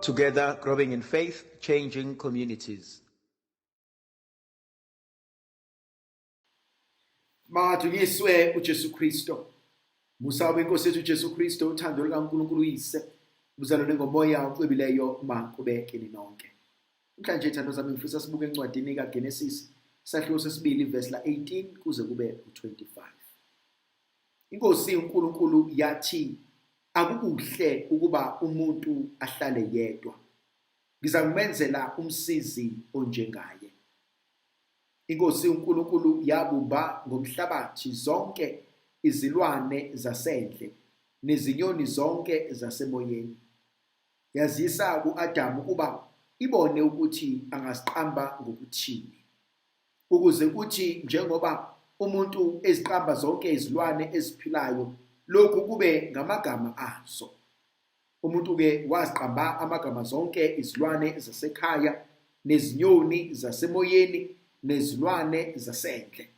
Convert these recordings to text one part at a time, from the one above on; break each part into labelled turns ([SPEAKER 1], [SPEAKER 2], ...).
[SPEAKER 1] Together, growing in faith, changing communities.
[SPEAKER 2] Madunyiswe uJesu Kristo. Musa wenkosi yethu uJesu Kristo, uthando lukaNkulunkulu uyise, ubuzalwane ngomoya ocwebileyo maqhubeke ninonke. Mhlanje ithando zami ngifisa sibuke encwadini kaGenesis, isahluko sesibili verse la 18 kuze kube u25. Inkosi uNkulunkulu yathi, akukuhle ukuba umuntu ahlale yedwa. Ngizamenzela umsizi onjengaye. Inkosi uNkulunkulu yabumba ngomhlabathi zonke izilwane zasendle nezinyoni zonke zasemoyeni. Yazisa ku-Adamu ukuba ibone ukuthi angaziqamba ngokuthini, ukuze kuthi njengoba umuntu eziqamba zonke izilwane eziphilayo, lokhu kube ngamagama azo. Umuntu-ke waziqamba amagama zonke izilwane zasekhaya nezinyoni zasemoyeni nezilwane zasendle.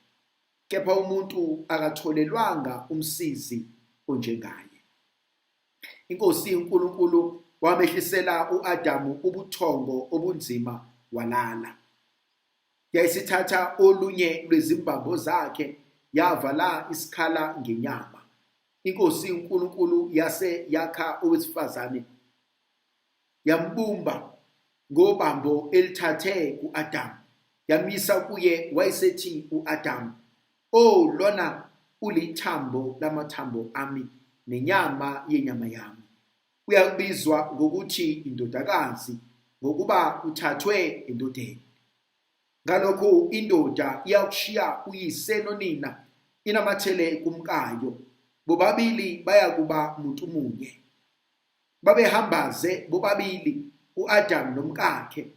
[SPEAKER 2] Kepha umuntu akatholelwanga umsizi onjengaye. Inkosi uNkulunkulu wamehlisela u-Adamu ubuthongo obunzima walala. Yayisithatha olunye lwezimbambo zakhe yavala isikhala ngenyama. Inkosi uNkulunkulu yase yakha owesifazane, yambumba ngobambo elithathe ku-Adamu, yamisa kuye, wayesethi u-Adamu, "Oh, lona ulithambo lamathambo ami nenyama yenyama yami. Uyabizwa ngokuthi indodakazi, ngokuba uthathwe endodeni." Ngalokho indoda iyakushiya uyise nonina, inamathele kumkayo, bobabili bayakuba muntu munye. Babehambaze bobabili u-Adamu nomkakhe,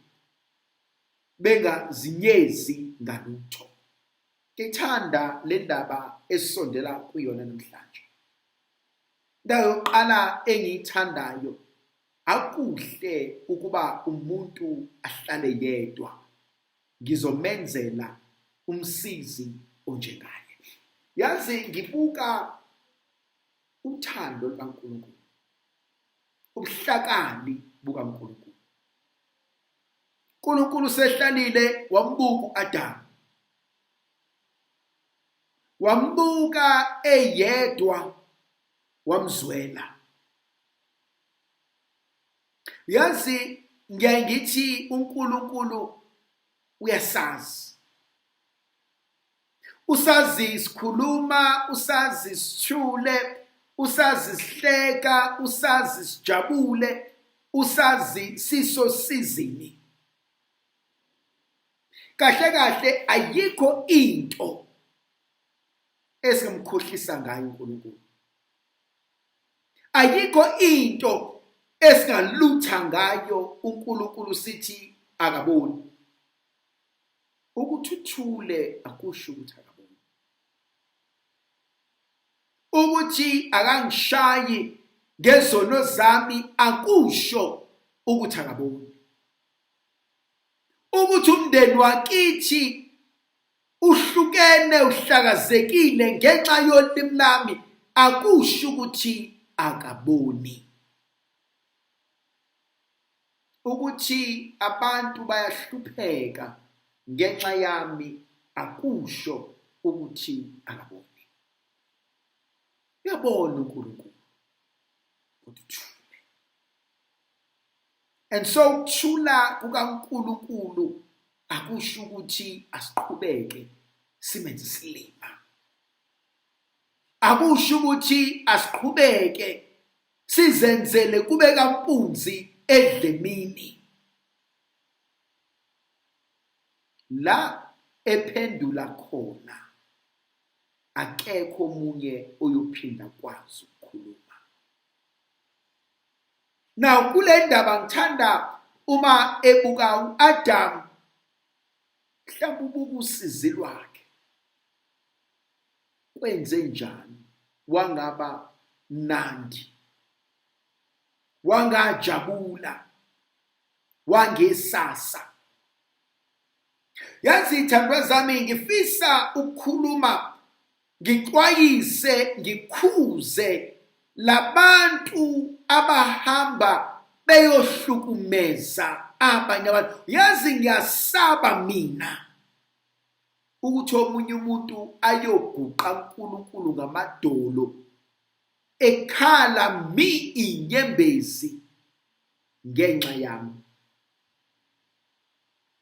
[SPEAKER 2] bengazinyezi ngalutho. Ngithanda le ndaba esisondela kuyona namhlanje. Indawo yokuqala engiyithandayo, akuhle ukuba umuntu ahlale yedwa. Ngizomenzela umsizi onjengaye. Yazi ngibuka uthando lukaNkulunkulu, ubuhlakani bukaNkulunkulu. uNkulunkulu sehlalile wambuka u-Adamu, wambuka eyedwa, wamzwela. Yazi ngiyaye ngithi uNkulunkulu uyasazi. Usazi isikhuluma, usazi sithule, usazi sihleka, usazi sijabule, usazi siso sizini. Kahle kahle ayikho into esimkhohlisa ngayo uNkulunkulu. Ayikho into esingalutha ngayo uNkulunkulu sithi akaboni. Ukuthuthule akusho ukuthi akaboni. Ukuthi akangishayi ngezono zami akusho ukuthi akaboni. Ukuthi umndeni wakithi uhlukene, uhlakazekile ngenxa yolimi lami akusho ukuthi akaboni. Ukuthi abantu bayahlupheka ngenxa yami akusho ukuthi akaboni. Uyabona uNkulunkulu ukuthule. And so ukuthula kukaNkulunkulu akusho ukuthi asiqhubeke simenze isilima. Akusho ukuthi asiqhubeke sizenzele kube kampunzi edlemini. La ephendula khona akekho omunye oyophinda kwazi ukukhuluma. Now kule ndaba ngithanda uma ebuka u-Adamu, mhlawumbe ubuka usizi lwakhe. Kwenze njani? Wangaba mnandi, wangajabula, wangesasa. Yazi ithandwa zami, ngifisa ukukhuluma, ngixwayise, ngikhuze labantu abahamba beyohlukumeza abanye abantu. Yazi ngiyasaba mina ukuthi omunye umuntu ayoguqa uNkulunkulu ngamadolo ekhala inyembezi ngenxa yami.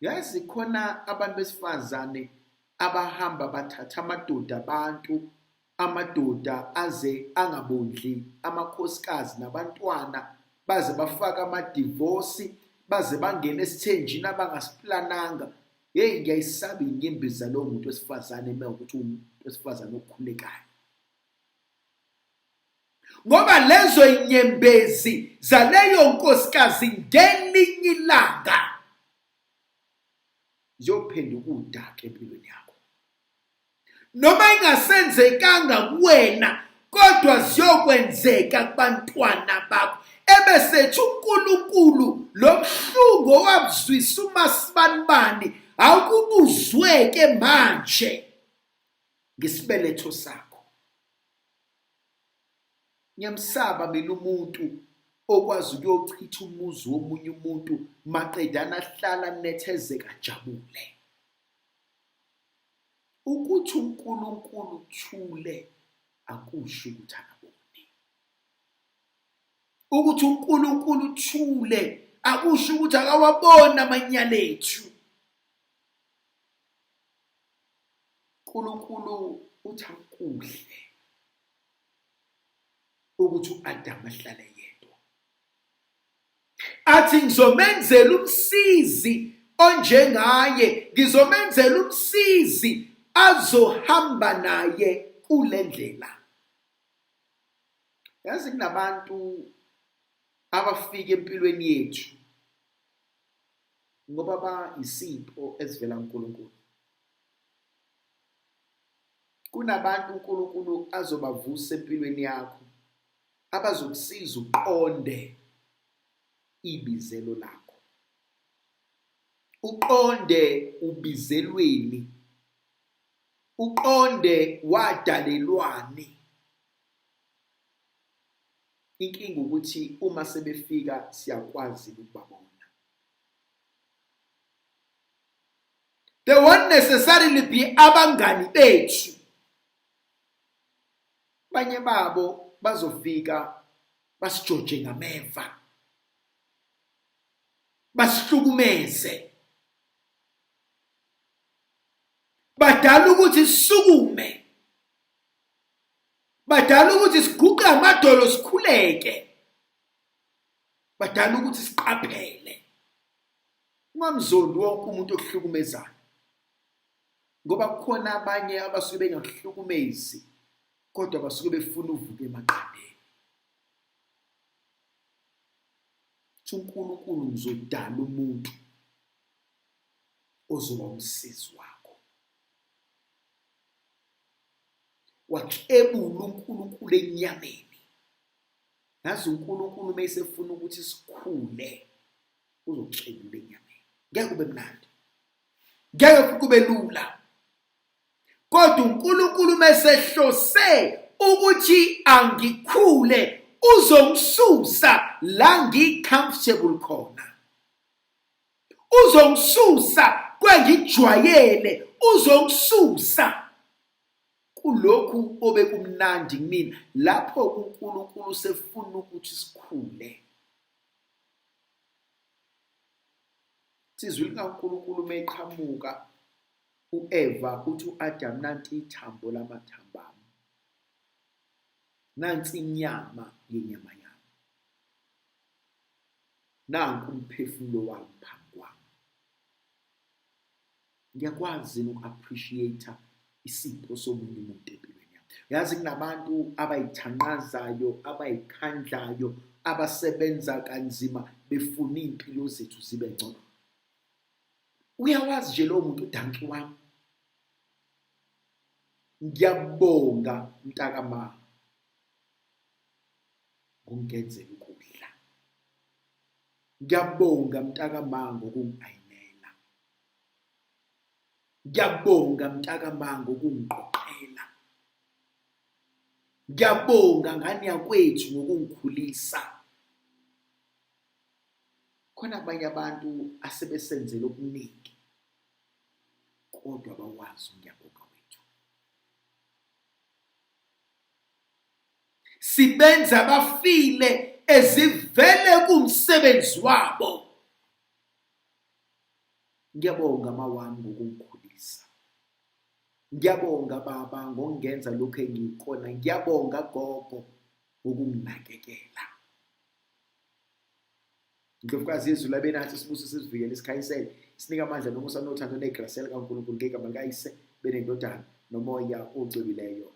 [SPEAKER 2] Yazi khona abantu besifazane abahamba bathatha amadoda abantu, amadoda aze angabondli amakhosikazi nabantwana, baze bafaka amadivosi, baze bangene esithenjini abangasiplananga. Hey, ngiyayisaba inyembezi zalowo muntu wesifazane mewukuthi umuntu wesifazane okhulekayo. Ngoba lezo inyembezi zaleyo nkosikazi ngelinye ilanga ziyophenduka udaka empilweni yakho. Noma ingasenzekanga kuwena, kodwa ziyokwenzeka kubantwana bakho. Ebesethi uNkulunkulu lobuhlungu owabuzwisa uMasibanibani awukubuzweke manje ngesibeletho sakho. Ngiyamsaba mina umuntu okwazi ukuyochitha umuzi womunye umuntu maqedana ahlala nethezeka jabule. Ukuthi uNkulunkulu thule akusho ukuthi akaboni. Ukuthi uNkulunkulu thule akusho ukuthi akawabona amanyala ethu. uNkulunkulu uthi akuhle ukuthi uAdam ahlale yedwa. Athi ngizomenzela umsizi onjengaye, ngizomenzela umsizi azohamba naye kule ndlela. Yazi kunabantu abafika empilweni yethu ngoba bayisipho ezivela kuNkulunkulu. Kunabantu uNkulunkulu azobavusa empilweni yakho abazokusiza uqonde ibizelo lakho. Uqonde ubizelweni. Uqonde wadalelwani. Inkinga ukuthi uma sebefika siyakwazi ukubabona. They won't necessarily be abangani bethu. Banye babo bazofika basijoje ngameva, basihlukumeze, badala ukuthi sisukume, badala ukuthi siguqe amadolo sikhuleke, badala ukuthi siqaphele. Ungamzondi wonke umuntu okuhlukumezayo, ngoba kukhona abanye abasuke bengahlukumezi kodwa basuke befuna uvuke emaqandeni. uNkulunkulu ngizodala umuntu ozoba umsizi wakho. Waklebula uNkulunkulu enyameni. Nazi uNkulunkulu mayesefuna ukuthi sikhule uzoklebula enyameni. Ngeke kube mnandi, ngeke kube lula. Kodwa uNkulunkulu mesehlose ukuthi angikhule uzongisusa la ngicomfortable khona. Uzongisusa kwengijwayele, uzongisusa kulokhu obekumnandi kimi. Lapho uNkulunkulu sefuna ukuthi sikhule. Sizwe likaNkulunkulu meqhamuka uEva uthi uAdam nanti ithambo lamathambo ami, nansi inyama yenyama yami, nanku umphefumulo wami phambi kwami. Ngiyakwazi uku-appreciate isipho somunye umuntu empilweni yami. Yazi kunabantu abayithanqazayo, abayikhandlayo, abasebenza kanzima befuna impilo zethu zibe ngcono. Uyawazi nje lo muntu udanki wami. Ngiyabonga mntakama ngongenzela ukudla. Ngiyabonga mntakama ngokungayinela. Ngiyabonga mntakama ngokungiqoqela. Ngiyabonga ngani yakwethu ngokungikhulisa. khona abanye abantu asebesenzele okuningi kodwa bawazi ngiyabonga wethu. Sibenza bafile ezivele kumsebenzi wabo. Ngiyabonga mawami ngokungikhulisa. Ngiyabonga baba ngokungenza lokho engikona. Ngiyabonga gogo ngokunginakekela. Ngiyafikazi izwi labenathi sibuso sizivikele isikhayisele sinika amandla nomusa nothando negrasela kaNkulunkulu ngegama likaYise benendodana nomoya ocwebileyo.